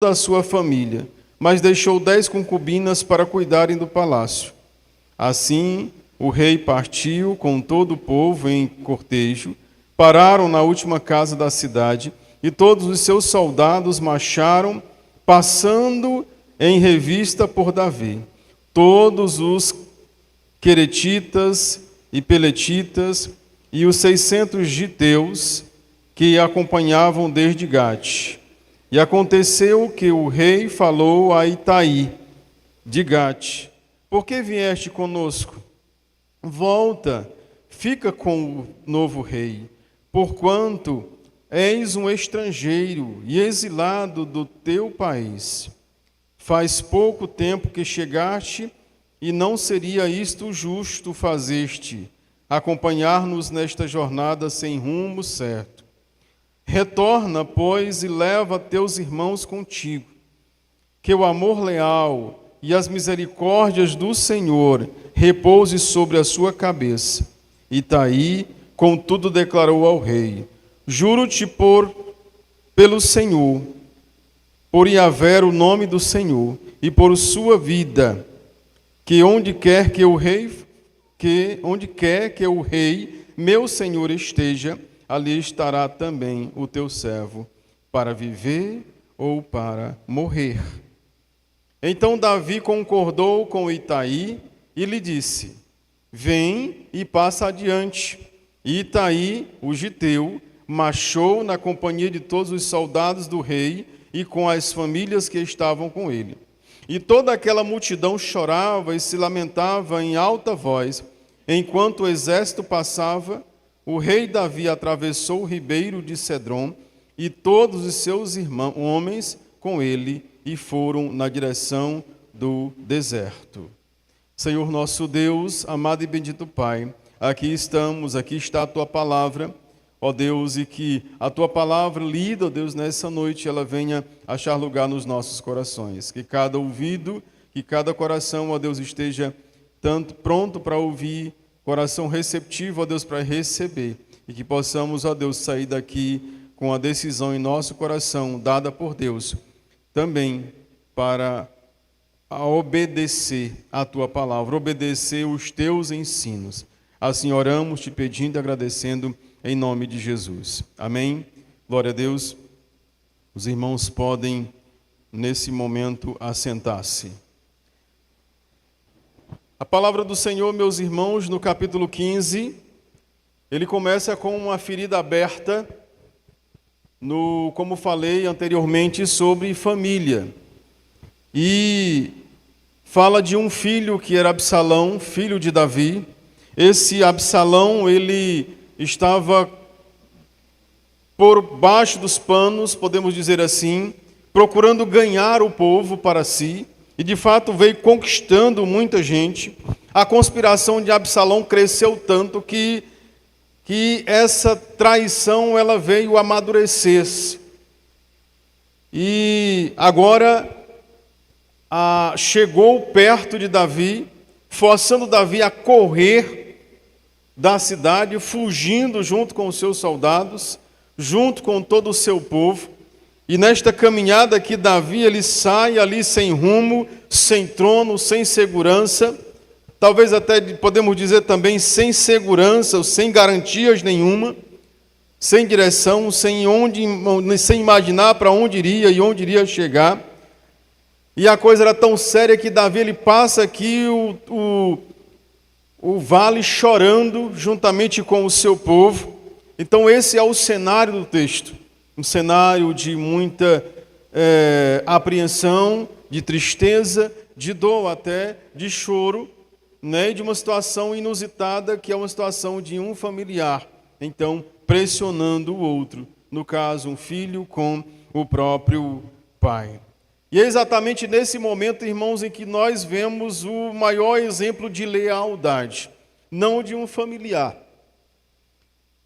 da sua família, mas deixou 10 concubinas para cuidarem do palácio. Assim, o rei partiu com todo o povo em cortejo, pararam na última casa da cidade, e todos os seus soldados marcharam, passando em revista por Davi. Todos os queretitas e peletitas e os 600 giteus que acompanhavam desde Gate. E aconteceu que o rei falou a Itai de Gate: por que vieste conosco? Volta, fica com o novo rei, porquanto és um estrangeiro e exilado do teu país. Faz pouco tempo que chegaste, e não seria isto justo fazeste, acompanhar-nos nesta jornada sem rumo certo. Retorna, pois, e leva teus irmãos contigo, que o amor leal e as misericórdias do Senhor repouse sobre a sua cabeça. Itai, contudo, declarou ao rei: juro-te pelo Senhor, por Yahvé, o nome do Senhor, e por sua vida, que onde quer que o rei, meu senhor, esteja, ali estará também o teu servo, para viver ou para morrer. Então Davi concordou com Itai e lhe disse: vem e passa adiante. E Itai, o giteu, marchou na companhia de todos os soldados do rei e com as famílias que estavam com ele. E toda aquela multidão chorava e se lamentava em alta voz. Enquanto o exército passava, o rei Davi atravessou o ribeiro de Cedron e todos os seus homens com ele, e foram na direção do deserto. Senhor nosso Deus, amado e bendito Pai, aqui estamos, aqui está a Tua palavra, ó Deus, e que a Tua palavra lida, ó Deus, nessa noite, ela venha achar lugar nos nossos corações. Que cada ouvido, que cada coração, ó Deus, esteja tanto pronto para ouvir, coração receptivo, ó Deus, para receber. E que possamos, ó Deus, sair daqui com a decisão em nosso coração, dada por Deus, também para obedecer a Tua palavra, obedecer os Teus ensinos. Assim oramos, te pedindo e agradecendo em nome de Jesus. Amém? Glória a Deus. Os irmãos podem, nesse momento, assentar-se. A palavra do Senhor, meus irmãos, no capítulo 15, ele começa com uma ferida aberta, como falei anteriormente, sobre família. E fala de um filho que era Absalão, filho de Davi. Esse Absalão, ele estava por baixo dos panos, podemos dizer assim, procurando ganhar o povo para si, e de fato veio conquistando muita gente. A conspiração de Absalão cresceu tanto que essa traição ela veio amadurecer. E agora chegou perto de Davi, forçando Davi a correr da cidade, fugindo junto com os seus soldados, junto com todo o seu povo. E nesta caminhada que Davi, ele sai ali sem rumo, sem trono, sem segurança, talvez até podemos dizer também sem segurança, sem garantias nenhuma, sem direção, sem imaginar para onde iria e onde iria chegar. E a coisa era tão séria que Davi, ele passa aqui o vale chorando juntamente com o seu povo. Então esse é o cenário do texto, um cenário de muita apreensão, de tristeza, de dor até, de choro, né, de uma situação inusitada, que é uma situação de um familiar, então pressionando o outro, no caso um filho com o próprio pai. E é exatamente nesse momento, irmãos, em que nós vemos o maior exemplo de lealdade, não de um familiar,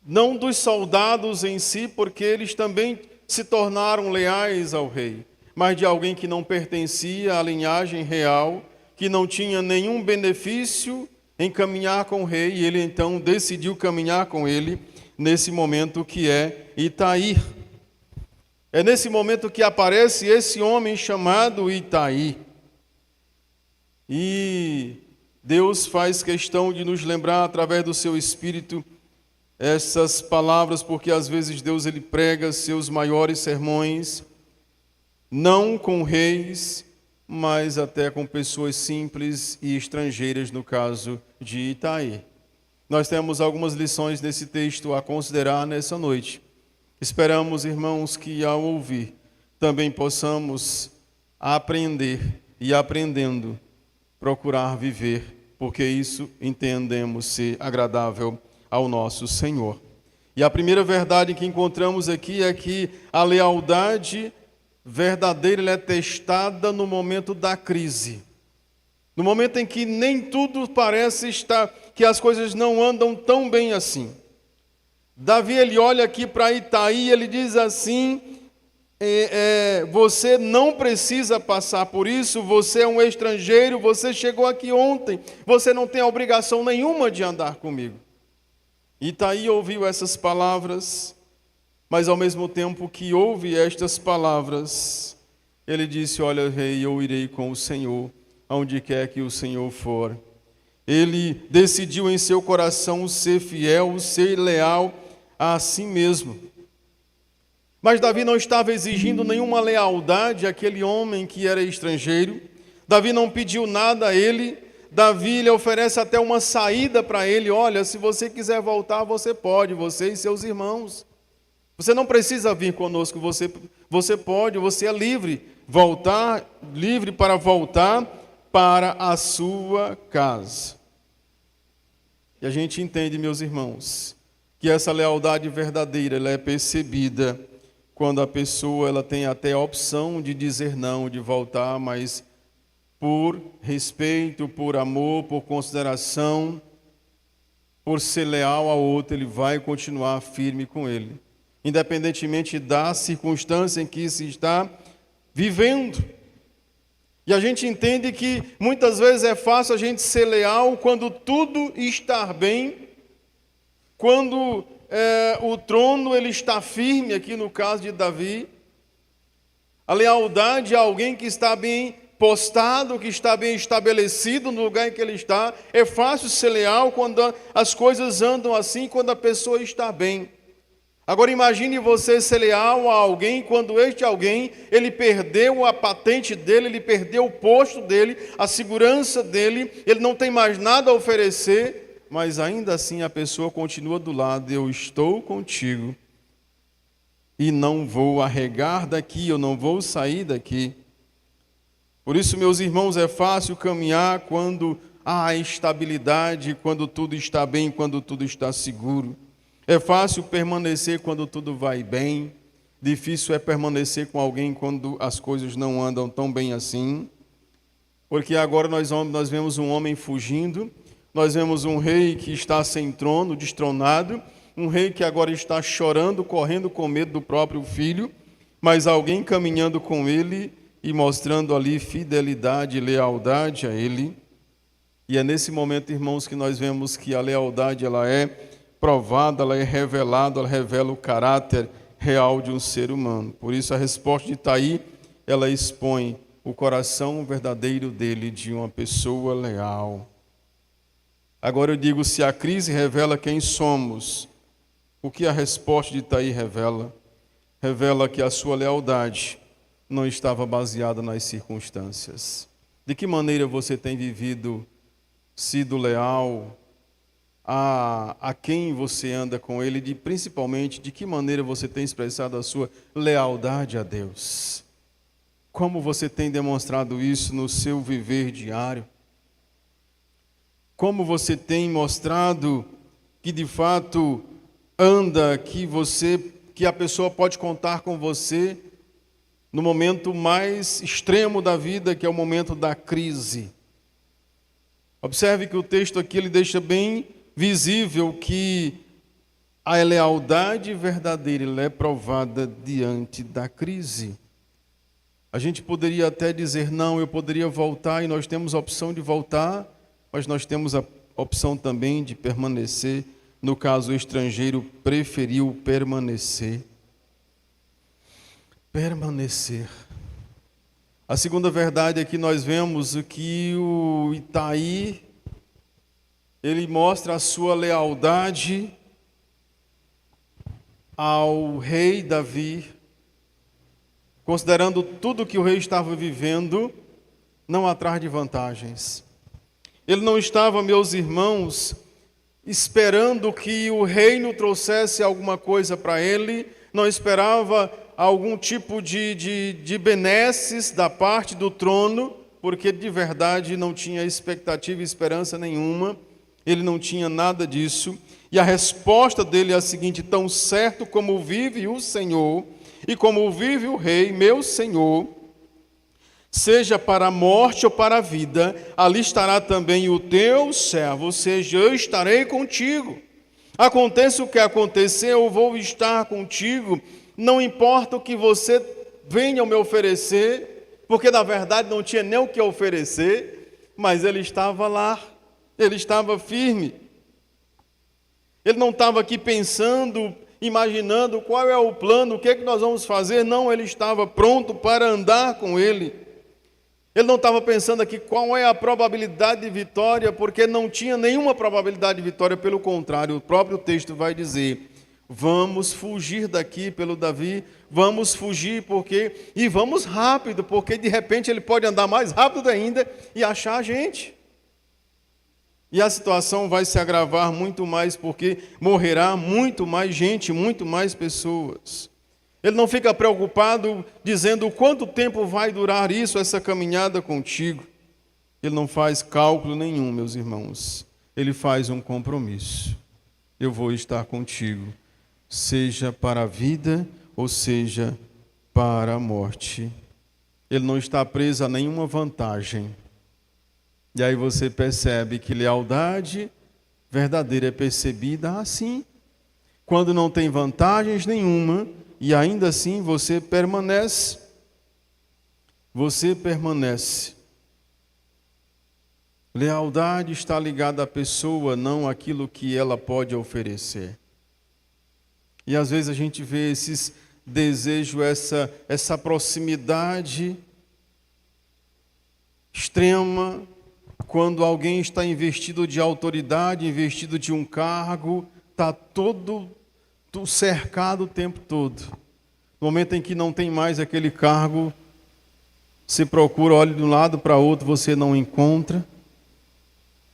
não dos soldados em si, porque eles também se tornaram leais ao rei, mas de alguém que não pertencia à linhagem real, que não tinha nenhum benefício em caminhar com o rei, e ele então decidiu caminhar com ele nesse momento, que é Itai. É nesse momento que aparece esse homem chamado Itaí. E Deus faz questão de nos lembrar, através do seu Espírito, essas palavras, porque às vezes Deus ele prega seus maiores sermões, não com reis, mas até com pessoas simples e estrangeiras, no caso de Itaí. Nós temos algumas lições nesse texto a considerar nessa noite. Esperamos, irmãos, que ao ouvir também possamos aprender e aprendendo procurar viver, porque isso entendemos ser agradável ao nosso Senhor. E a primeira verdade que encontramos aqui é que a lealdade verdadeira ela é testada no momento da crise. No momento em que nem tudo parece estar, que as coisas não andam tão bem assim. Davi, ele olha aqui para Itaí, ele diz assim, você não precisa passar por isso, você é um estrangeiro, você chegou aqui ontem, você não tem obrigação nenhuma de andar comigo. Itaí ouviu essas palavras, mas ao mesmo tempo que ouve estas palavras, ele disse, olha, rei, eu irei com o Senhor, aonde quer que o Senhor for. Ele decidiu em seu coração ser fiel, ser leal a si mesmo. Mas Davi não estava exigindo nenhuma lealdade àquele homem que era estrangeiro. Davi não pediu nada a ele. Davi lhe oferece até uma saída para ele. Olha, se você quiser voltar, você pode, você e seus irmãos. Você não precisa vir conosco, você pode, você é livre, livre para voltar para a sua casa. E a gente entende, meus irmãos, que essa lealdade verdadeira ela é percebida quando a pessoa ela tem até a opção de dizer não, de voltar, mas por respeito, por amor, por consideração, por ser leal ao outro, ele vai continuar firme com ele, independentemente da circunstância em que se está vivendo. E a gente entende que muitas vezes é fácil a gente ser leal quando tudo está bem, quando o trono ele está firme, aqui no caso de Davi. A lealdade a alguém que está bem postado, que está bem estabelecido no lugar em que ele está. É fácil ser leal quando as coisas andam assim, quando a pessoa está bem. Agora imagine você ser leal a alguém quando este alguém, ele perdeu a patente dele, ele perdeu o posto dele, a segurança dele, ele não tem mais nada a oferecer, mas ainda assim a pessoa continua do lado, eu estou contigo e não vou arregar daqui, eu não vou sair daqui. Por isso, meus irmãos, é fácil caminhar quando há estabilidade, quando tudo está bem, quando tudo está seguro. É fácil permanecer quando tudo vai bem, difícil é permanecer com alguém quando as coisas não andam tão bem assim, porque agora nós vemos um homem fugindo, nós vemos um rei que está sem trono, destronado, um rei que agora está chorando, correndo com medo do próprio filho, mas alguém caminhando com ele e mostrando ali fidelidade e lealdade a ele. E é nesse momento, irmãos, que nós vemos que a lealdade ela é provada, ela é revelada, ela revela o caráter real de um ser humano. Por isso a resposta de Itaí, ela expõe o coração verdadeiro dele, de uma pessoa leal. Agora eu digo, se a crise revela quem somos, o que a resposta de Itaí revela? Revela que a sua lealdade não estava baseada nas circunstâncias. De que maneira você tem vivido, sido leal a quem você anda com ele, principalmente de que maneira você tem expressado a sua lealdade a Deus? Como você tem demonstrado isso no seu viver diário? Como você tem mostrado que de fato anda, que a pessoa pode contar com você no momento mais extremo da vida, que é o momento da crise? Observe que o texto aqui ele deixa bem visível que a lealdade verdadeira é provada diante da crise. A gente poderia até dizer, não, eu poderia voltar, e nós temos a opção de voltar, mas nós temos a opção também de permanecer. No caso, o estrangeiro preferiu permanecer. permanecer. A segunda verdade é que nós vemos que o Itai, ele mostra a sua lealdade ao rei Davi, considerando tudo que o rei estava vivendo, não atrás de vantagens. Ele não estava, meus irmãos, esperando que o reino trouxesse alguma coisa para ele, não esperava algum tipo de benesses da parte do trono, porque de verdade não tinha expectativa e esperança nenhuma, ele não tinha nada disso. E a resposta dele é a seguinte: tão certo como vive o Senhor e como vive o rei, meu Senhor, seja para a morte ou para a vida, ali estará também o teu servo, ou seja, eu estarei contigo. Aconteça o que acontecer, eu vou estar contigo, não importa o que você venha me oferecer, porque na verdade não tinha nem o que oferecer, mas ele estava lá, ele estava firme. Ele não estava aqui pensando, imaginando qual é o plano, o que é que nós vamos fazer, não, ele estava pronto para andar com ele. Ele não estava pensando aqui qual é a probabilidade de vitória, porque não tinha nenhuma probabilidade de vitória, pelo contrário, o próprio texto vai dizer: vamos fugir daqui pelo Davi, vamos fugir e vamos rápido, porque de repente ele pode andar mais rápido ainda e achar a gente. E a situação vai se agravar muito mais, porque morrerá muito mais gente, muito mais pessoas. Ele não fica preocupado dizendo quanto tempo vai durar isso, essa caminhada contigo. Ele não faz cálculo nenhum, meus irmãos. Ele faz um compromisso. Eu vou estar contigo, seja para a vida ou seja para a morte. Ele não está preso a nenhuma vantagem. E aí você percebe que lealdade verdadeira é percebida assim, quando não tem vantagens nenhuma, e ainda assim você permanece. Você permanece. Lealdade está ligada à pessoa, não àquilo que ela pode oferecer. E às vezes a gente vê esses desejos, essa proximidade extrema, quando alguém está investido de autoridade, investido de um cargo, está todo cercado o tempo todo. No momento em que não tem mais aquele cargo, se procura, olha de um lado para outro, você não encontra.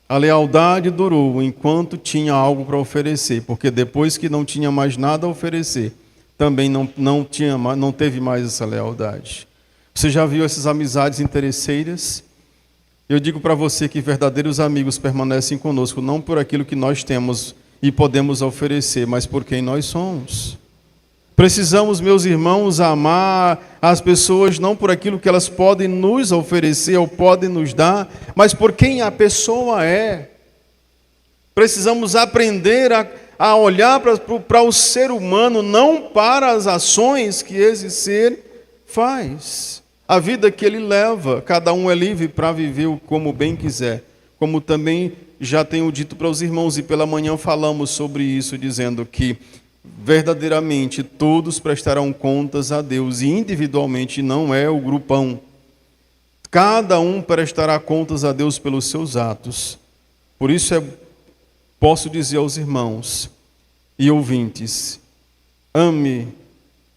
A lealdade durou enquanto tinha algo para oferecer, porque depois que não tinha mais nada a oferecer, também não teve mais essa lealdade. Você já viu essas amizades interesseiras? Eu digo para você que verdadeiros amigos permanecem conosco, não por aquilo que nós temos e podemos oferecer, mas por quem nós somos. Precisamos, meus irmãos, amar as pessoas não por aquilo que elas podem nos oferecer ou podem nos dar, mas por quem a pessoa é. Precisamos aprender a olhar para o ser humano, não para as ações que esse ser faz. A vida que ele leva, cada um é livre para viver como bem quiser. Como também já tenho dito para os irmãos, e pela manhã falamos sobre isso, dizendo que verdadeiramente todos prestarão contas a Deus, e individualmente não é o grupão. Cada um prestará contas a Deus pelos seus atos. Por isso posso dizer aos irmãos e ouvintes: ame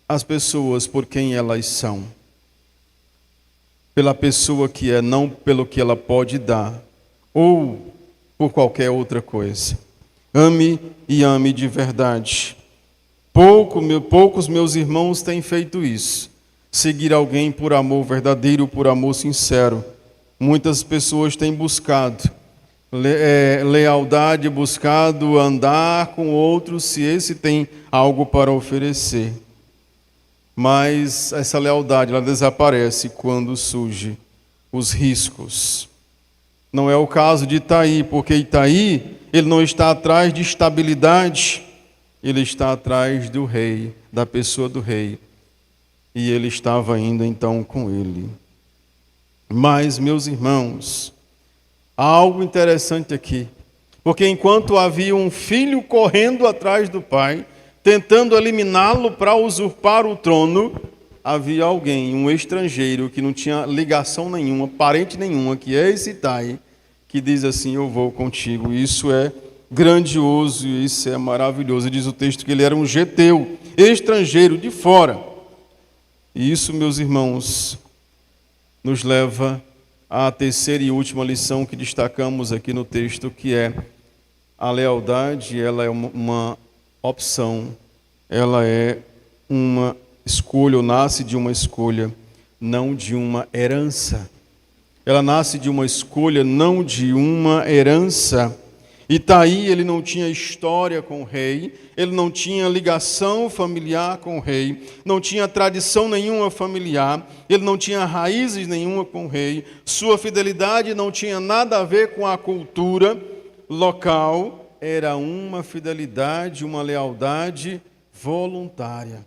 as pessoas por quem elas são, pela pessoa que é, não pelo que ela pode dar, ou por qualquer outra coisa. Ame e ame de verdade. Poucos meus irmãos têm feito isso. Seguir alguém por amor verdadeiro, por amor sincero. Muitas pessoas têm buscado lealdade, buscado andar com outros se esse tem algo para oferecer. Mas essa lealdade, ela desaparece quando surgem os riscos. Não é o caso de Itai, porque Itai, ele não está atrás de estabilidade, ele está atrás do rei, da pessoa do rei. E ele estava indo então com ele. Mas, meus irmãos, há algo interessante aqui. Porque enquanto havia um filho correndo atrás do pai, tentando eliminá-lo para usurpar o trono, havia alguém, um estrangeiro, que não tinha ligação nenhuma, parente nenhuma, que é esse Itai, que diz assim: eu vou contigo. Isso é grandioso, isso é maravilhoso. Diz o texto que ele era um geteu, estrangeiro, de fora. E isso, meus irmãos, nos leva à terceira e última lição que destacamos aqui no texto, que é a lealdade. Ela é uma opção, ela é uma escolha, ou nasce de uma escolha, não de uma herança. Ela nasce de uma escolha, não de uma herança. Itaí, ele não tinha história com o rei, ele não tinha ligação familiar com o rei, não tinha tradição nenhuma familiar, ele não tinha raízes nenhuma com o rei, sua fidelidade não tinha nada a ver com a cultura local, era uma fidelidade, uma lealdade voluntária.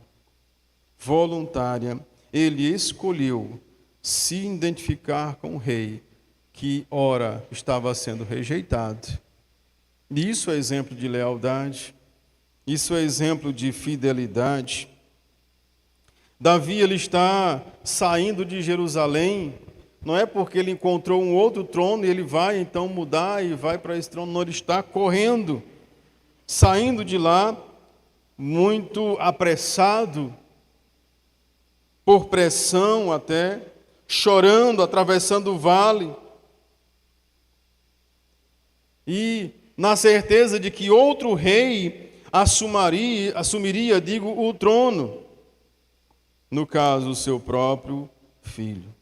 Voluntária. Ele escolheu se identificar com o rei, que ora estava sendo rejeitado. Isso é exemplo de lealdade, isso é exemplo de fidelidade. Davi, ele está saindo de Jerusalém, não é porque ele encontrou um outro trono e ele vai então mudar e vai para esse trono, não, ele está correndo, saindo de lá, muito apressado, por pressão até, chorando, atravessando o vale, e na certeza de que outro rei assumiria, o trono, no caso, o seu próprio filho.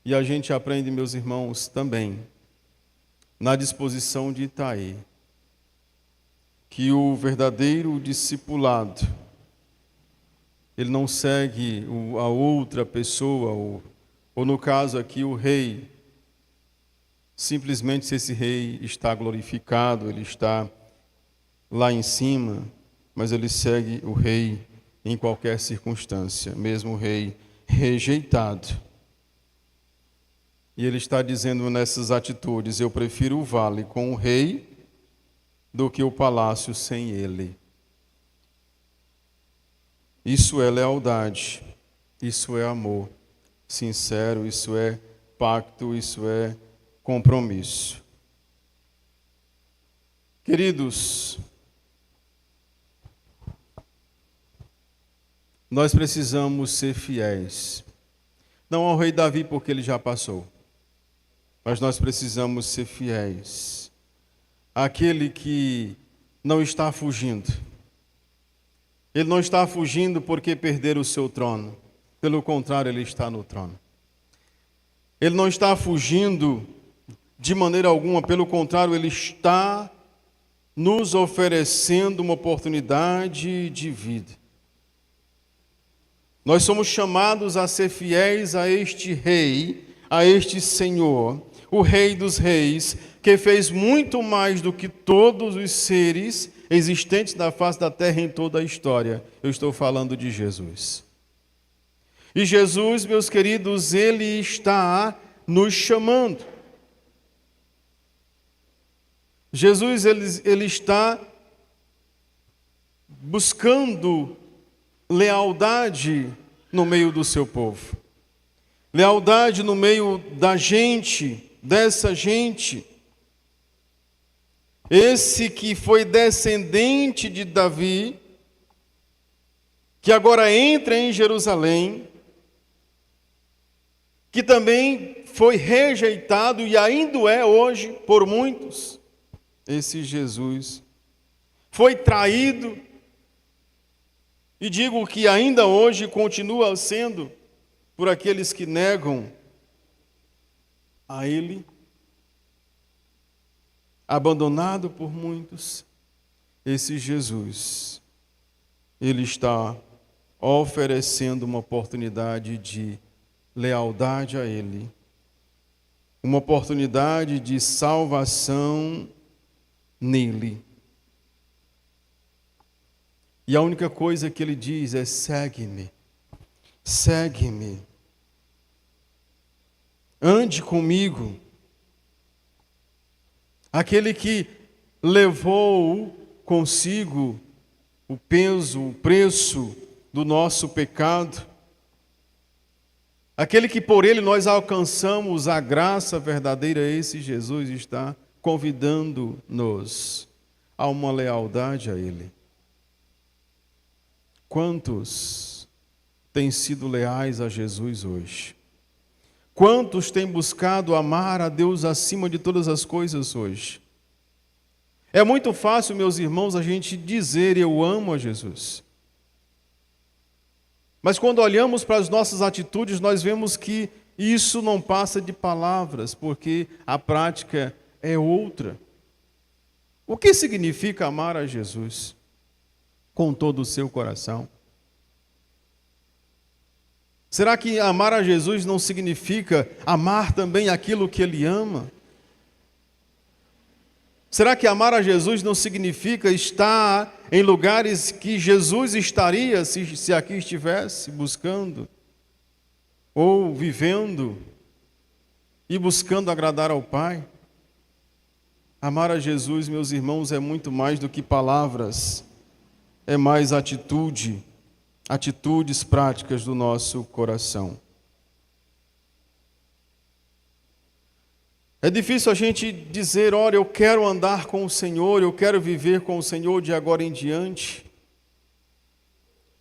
E a gente aprende, meus irmãos, também, na disposição de Itaí, que o verdadeiro discipulado, ele não segue a outra pessoa, ou no caso aqui, o rei, simplesmente se esse rei está glorificado, ele está lá em cima, mas ele segue o rei em qualquer circunstância, mesmo o rei rejeitado. E ele está dizendo nessas atitudes: eu prefiro o vale com o rei do que o palácio sem ele. Isso é lealdade, isso é amor sincero, isso é pacto, isso é compromisso. Queridos, nós precisamos ser fiéis, não ao rei Davi porque ele já passou, mas nós precisamos ser fiéis àquele que não está fugindo. Ele não está fugindo porque perderam o seu trono, pelo contrário, ele está no trono. Ele não está fugindo de maneira alguma, pelo contrário, ele está nos oferecendo uma oportunidade de vida. Nós somos chamados a ser fiéis a este rei, a este Senhor, o Rei dos Reis, que fez muito mais do que todos os seres existentes na face da terra em toda a história. Eu estou falando de Jesus. E Jesus, meus queridos, ele está nos chamando. Jesus, ele está buscando lealdade no meio do seu povo. Lealdade no meio da gente, dessa gente. Esse que foi descendente de Davi, que agora entra em Jerusalém, que também foi rejeitado e ainda é hoje por muitos. Esse Jesus foi traído, e digo que ainda hoje continua sendo por aqueles que negam a Ele, abandonado por muitos. Esse Jesus, ele está oferecendo uma oportunidade de lealdade a Ele, uma oportunidade de salvação nele. E a única coisa que ele diz é: segue-me, segue-me, ande comigo. Aquele que levou consigo o peso, o preço do nosso pecado. Aquele que por ele nós alcançamos a graça verdadeira, esse Jesus está convidando-nos a uma lealdade a ele. Quantos têm sido leais a Jesus hoje? Quantos têm buscado amar a Deus acima de todas as coisas hoje? É muito fácil, meus irmãos, a gente dizer eu amo a Jesus. Mas quando olhamos para as nossas atitudes, nós vemos que isso não passa de palavras, porque a prática é outra. O que significa amar a Jesus com todo o seu coração? Será que amar a Jesus não significa amar também aquilo que Ele ama? Será que amar a Jesus não significa estar em lugares que Jesus estaria se aqui estivesse buscando? Ou vivendo e buscando agradar ao Pai? Amar a Jesus, meus irmãos, é muito mais do que palavras, é mais atitudes práticas do nosso coração. É difícil a gente dizer, olha, eu quero andar com o Senhor, eu quero viver com o Senhor de agora em diante,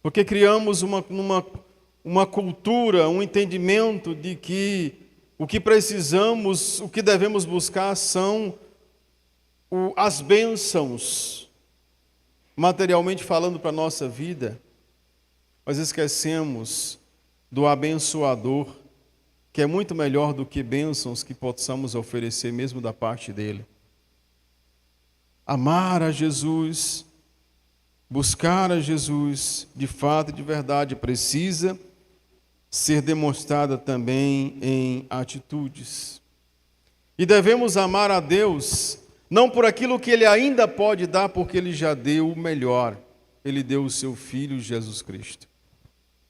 porque criamos uma cultura, um entendimento de que o que precisamos, o que devemos buscar são as bênçãos, materialmente falando para a nossa vida, mas esquecemos do abençoador, que é muito melhor do que bênçãos que possamos oferecer mesmo da parte dele. Amar a Jesus, buscar a Jesus, de fato e de verdade, precisa ser demonstrada também em atitudes. E devemos amar a Deus, não por aquilo que Ele ainda pode dar, porque Ele já deu o melhor. Ele deu o seu Filho, Jesus Cristo.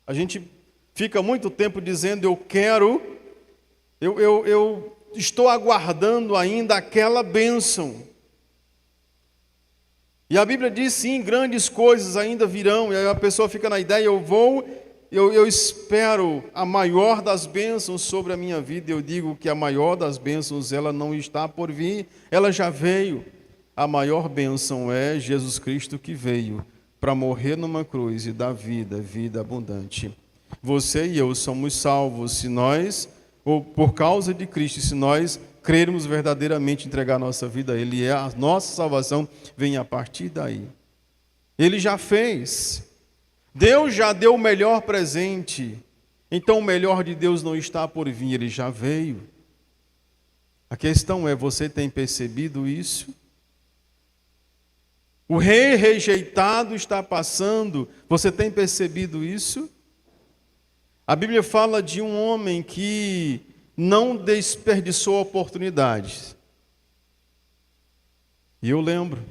A gente fica muito tempo dizendo, eu estou aguardando ainda aquela bênção. E a Bíblia diz, sim, grandes coisas ainda virão. E aí a pessoa fica na ideia, eu espero a maior das bênçãos sobre a minha vida. Eu digo que a maior das bênçãos, ela não está por vir, ela já veio. A maior bênção é Jesus Cristo que veio para morrer numa cruz e dar vida abundante. Você e eu somos salvos se nós, ou por causa de Cristo, se nós crermos verdadeiramente, entregar a nossa vida a Ele, a nossa salvação vem a partir daí. Ele já fez. Deus já deu o melhor presente. Então o melhor de Deus não está por vir, Ele já veio. A questão é, você tem percebido isso? O rei rejeitado está passando. Você tem percebido isso? A Bíblia fala de um homem que não desperdiçou oportunidades. E eu lembro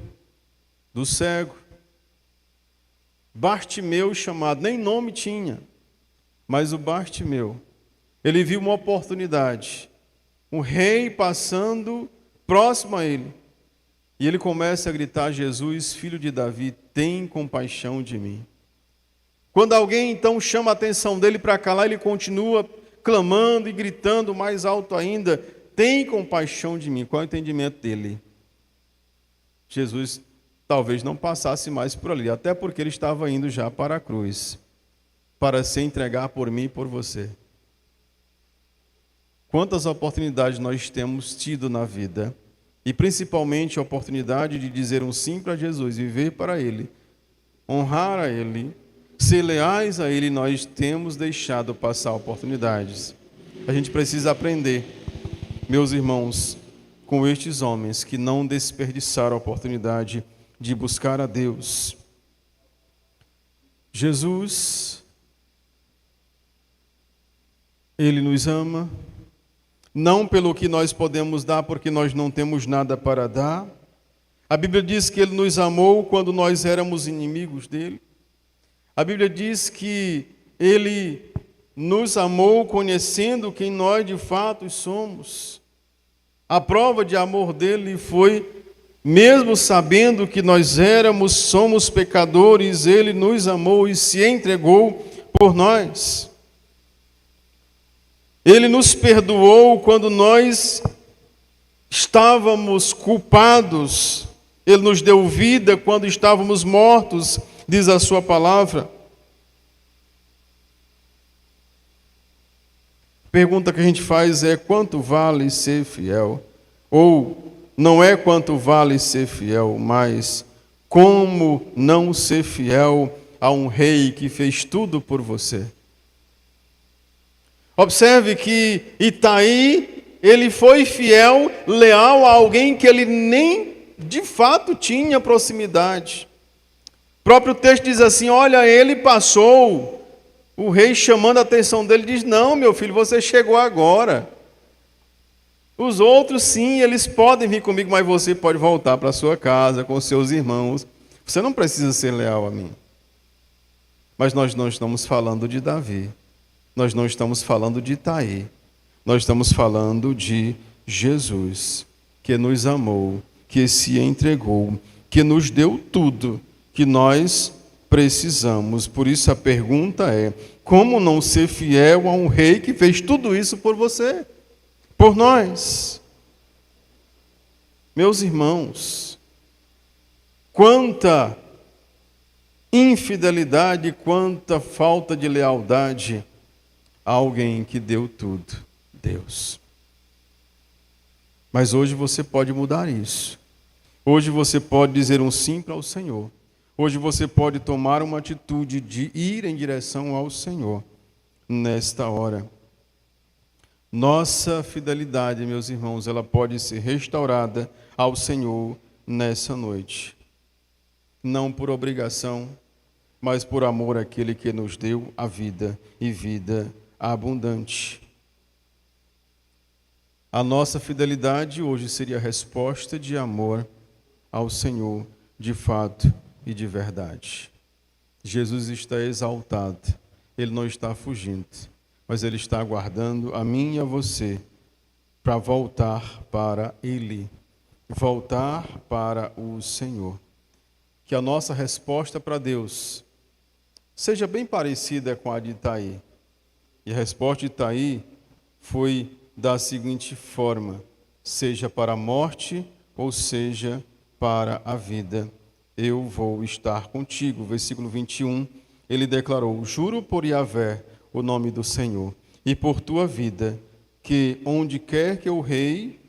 do cego, Bartimeu chamado, nem nome tinha, mas o Bartimeu, ele viu uma oportunidade, um rei passando próximo a ele. E ele começa a gritar, Jesus, filho de Davi, tem compaixão de mim. Quando alguém então chama a atenção dele para calar, ele continua clamando e gritando mais alto ainda, tem compaixão de mim. Qual é o entendimento dele? Jesus talvez não passasse mais por ali, até porque ele estava indo já para a cruz, para se entregar por mim e por você. Quantas oportunidades nós temos tido na vida, e principalmente a oportunidade de dizer um sim para Jesus, viver para Ele, honrar a Ele, ser leais a Ele, nós temos deixado passar oportunidades. A gente precisa aprender, meus irmãos, com estes homens que não desperdiçaram a oportunidade de buscar a Deus. Jesus, Ele nos ama, não pelo que nós podemos dar, porque nós não temos nada para dar. A Bíblia diz que Ele nos amou quando nós éramos inimigos dEle. A Bíblia diz que Ele nos amou conhecendo quem nós de fato somos. A prova de amor dEle foi mesmo sabendo que nós somos pecadores, Ele nos amou e se entregou por nós. Ele nos perdoou quando nós estávamos culpados. Ele nos deu vida quando estávamos mortos, diz a sua palavra. A pergunta que a gente faz é: quanto vale ser fiel? Ou não é quanto vale ser fiel, mas como não ser fiel a um rei que fez tudo por você? Observe que Itaí, ele foi fiel, leal a alguém que ele nem de fato tinha proximidade. O próprio texto diz assim: olha, ele passou. O rei, chamando a atenção dele, diz: não, meu filho, você chegou agora. Os outros, sim, eles podem vir comigo, mas você pode voltar para a sua casa com seus irmãos. Você não precisa ser leal a mim. Mas nós não estamos falando de Davi. Nós não estamos falando de Itaí. Nós estamos falando de Jesus, que nos amou, que se entregou, que nos deu tudo que nós precisamos. Por isso a pergunta é: como não ser fiel a um rei que fez tudo isso por você, por nós? Meus irmãos, quanta infidelidade, quanta falta de lealdade a alguém que deu tudo, Deus. Mas hoje você pode mudar isso. Hoje você pode dizer um sim para o Senhor. Hoje você pode tomar uma atitude de ir em direção ao Senhor nesta hora. Nossa fidelidade, meus irmãos, ela pode ser restaurada ao Senhor nessa noite. Não por obrigação, mas por amor àquele que nos deu a vida e vida abundante. A nossa fidelidade hoje seria a resposta de amor ao Senhor, de fato e de verdade. Jesus está exaltado, Ele não está fugindo, mas Ele está aguardando a mim e a você para voltar para Ele, voltar para o Senhor. Que a nossa resposta para Deus seja bem parecida com a de Itaí. E a resposta de Itaí foi da seguinte forma: seja para a morte ou seja para a vida, eu vou estar contigo. Versículo 21, ele declarou: juro por Yahvé, o nome do Senhor, e por tua vida, que onde quer que o rei,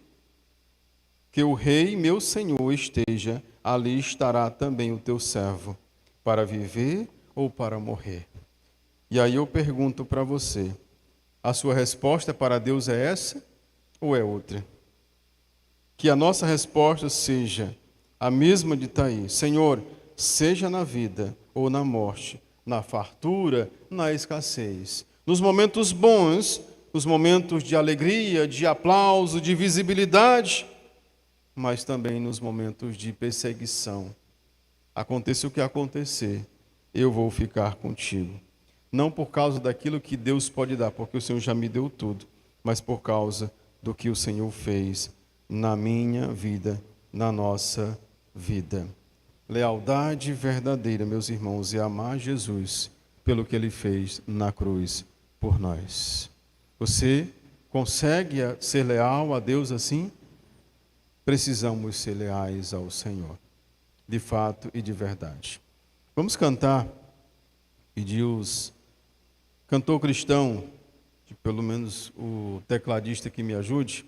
meu Senhor, esteja, ali estará também o teu servo, para viver ou para morrer. E aí eu pergunto para você: a sua resposta para Deus é essa ou é outra? Que a nossa resposta seja a mesma de Itaí: Senhor, seja na vida ou na morte, na fartura, na escassez, nos momentos bons, nos momentos de alegria, de aplauso, de visibilidade, mas também nos momentos de perseguição. Aconteça o que acontecer, eu vou ficar contigo. Não por causa daquilo que Deus pode dar, porque o Senhor já me deu tudo, mas por causa do que o Senhor fez na minha vida, na nossa vida. Lealdade verdadeira, meus irmãos, é amar Jesus pelo que Ele fez na cruz por nós. Você consegue ser leal a Deus assim? Precisamos ser leais ao Senhor, de fato e de verdade. Vamos cantar, pedir os cantor cristão, pelo menos o tecladista que me ajude,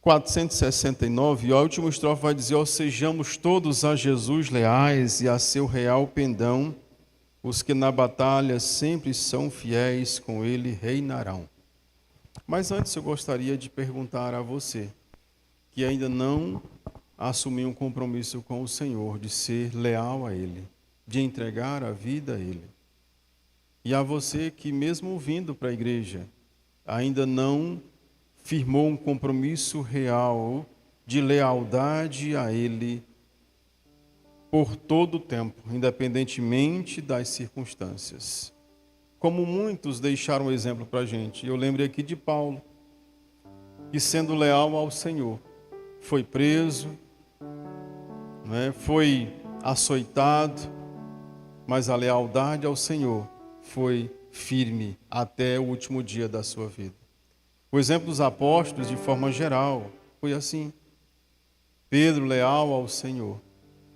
469, e a última estrofe vai dizer: ó, sejamos todos a Jesus leais e a seu real pendão, os que na batalha sempre são fiéis, com ele reinarão. Mas antes eu gostaria de perguntar a você, que ainda não assumiu um compromisso com o Senhor, de ser leal a Ele, de entregar a vida a Ele. E a você que, mesmo vindo para a igreja, ainda não firmou um compromisso real de lealdade a Ele por todo o tempo, independentemente das circunstâncias. Como muitos deixaram um exemplo para a gente. Eu lembro aqui de Paulo, que sendo leal ao Senhor, foi preso, né? Foi açoitado, mas a lealdade ao Senhor foi firme até o último dia da sua vida. O exemplo dos apóstolos, de forma geral, foi assim. Pedro, leal ao Senhor.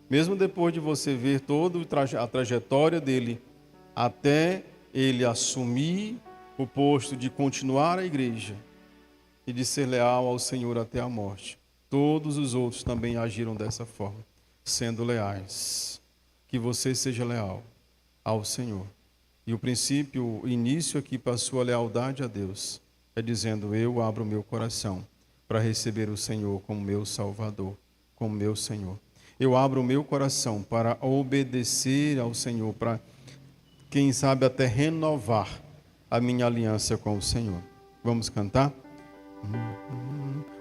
Mesmo depois de você ver toda a trajetória dele, até ele assumir o posto de continuar a igreja e de ser leal ao Senhor até a morte. Todos os outros também agiram dessa forma, sendo leais. Que você seja leal ao Senhor. E o princípio, o início aqui para a sua lealdade a Deus, é dizendo: eu abro meu coração para receber o Senhor como meu Salvador, como meu Senhor. Eu abro o meu coração para obedecer ao Senhor, para, quem sabe, até renovar a minha aliança com o Senhor. Vamos cantar?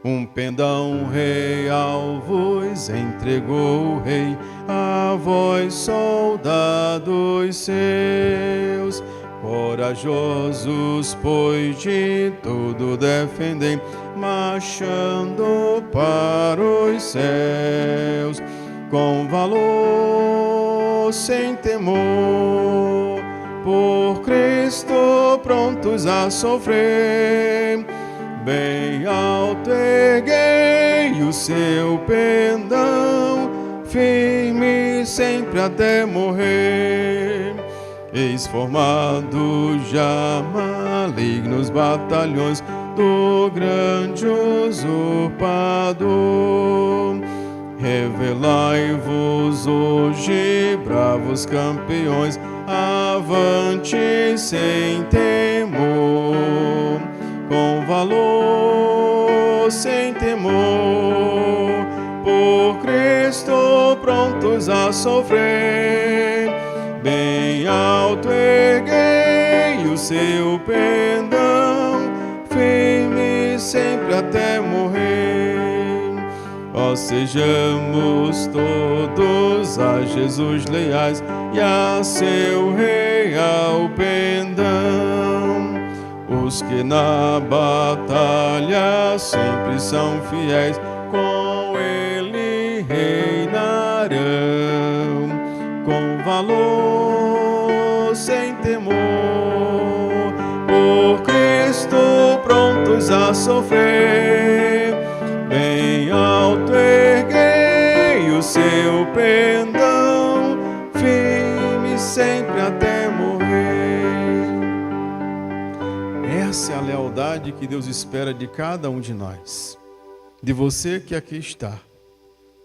Um pendão real vos entregou o Rei, a vós, soldados seus, corajosos, pois de tudo defendem, marchando para os céus, com valor, sem temor, por Cristo prontos a sofrer. Bem alto erguei o seu pendão, firme sempre até morrer. Eis formado já malignos batalhões do grande usurpador. Revelai-vos hoje, bravos campeões, avante sem temor, com valor, sem temor, por Cristo prontos a sofrer. Bem alto erguei o seu pendão, firme sempre até morrer. Ó, sejamos todos a Jesus leais e a seu real pendão, os que na batalha sempre são fiéis, com ele reinarão, com valor, sem temor, por Cristo prontos a sofrer. Bem alto erguei o seu pendão, firme sempre até morrer. Essa é a lealdade que Deus espera de cada um de nós, de você que aqui está,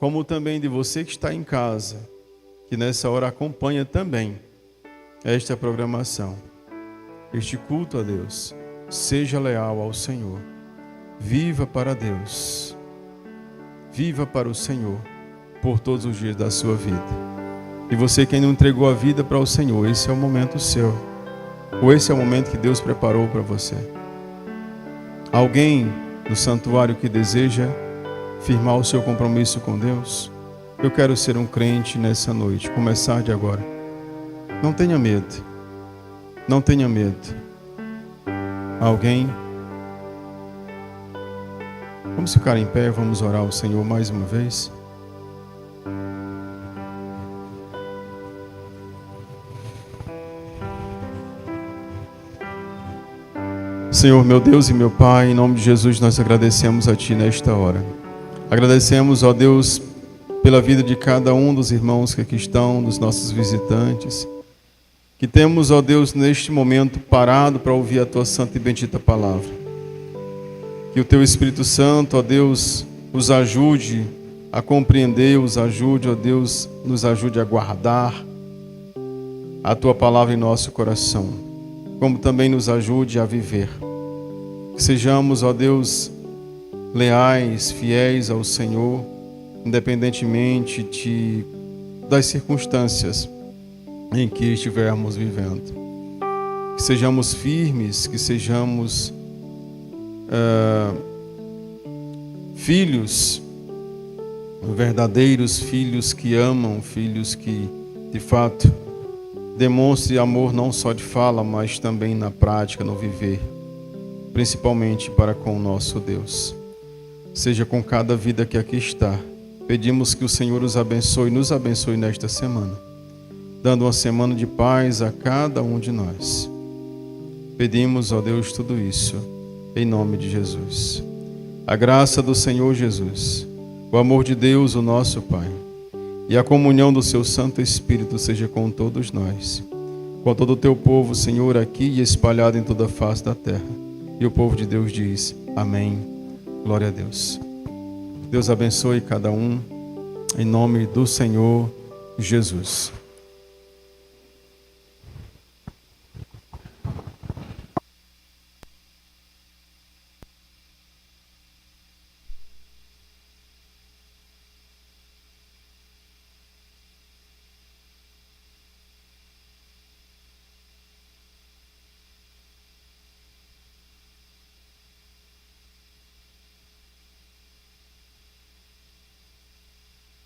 como também de você que está em casa, que nessa hora acompanha também esta programação, este culto a Deus. Seja leal ao Senhor, viva para Deus, viva para o Senhor por todos os dias da sua vida. E você que ainda não entregou a vida para o Senhor, esse é o momento seu, ou esse é o momento que Deus preparou para você. Alguém no santuário que deseja firmar o seu compromisso com Deus? Eu quero ser um crente nessa noite, começar de agora. Não tenha medo, não tenha medo. Alguém? Vamos ficar em pé, vamos orar ao Senhor mais uma vez. Senhor, meu Deus e meu Pai, em nome de Jesus, nós agradecemos a Ti nesta hora. Agradecemos, ó Deus, pela vida de cada um dos irmãos que aqui estão, dos nossos visitantes, que temos, ó Deus, neste momento parado para ouvir a Tua santa e bendita palavra. Que o Teu Espírito Santo, ó Deus, os ajude a compreender, os ajude, ó Deus, nos ajude a guardar a Tua palavra em nosso coração, como também nos ajude a viver. Que sejamos, ó Deus, leais, fiéis ao Senhor, independentemente das circunstâncias em que estivermos vivendo. Que sejamos firmes, que sejamos filhos, verdadeiros filhos que amam, filhos que, de fato, demonstrem amor não só de fala, mas também na prática, no viver, principalmente para com o nosso Deus. seja com cada vida que aqui está. Pedimos que o Senhor os abençoe e nos abençoe nesta semana, dando uma semana de paz a cada um de nós. Pedimos, ó Deus, tudo isso em nome de Jesus. A graça do Senhor Jesus, o amor de Deus, o nosso Pai, e a comunhão do seu Santo Espírito seja com todos nós, com todo o teu povo, Senhor, aqui e espalhado em toda a face da terra. E o povo de Deus diz: amém. Glória a Deus. Deus abençoe cada um, em nome do Senhor Jesus.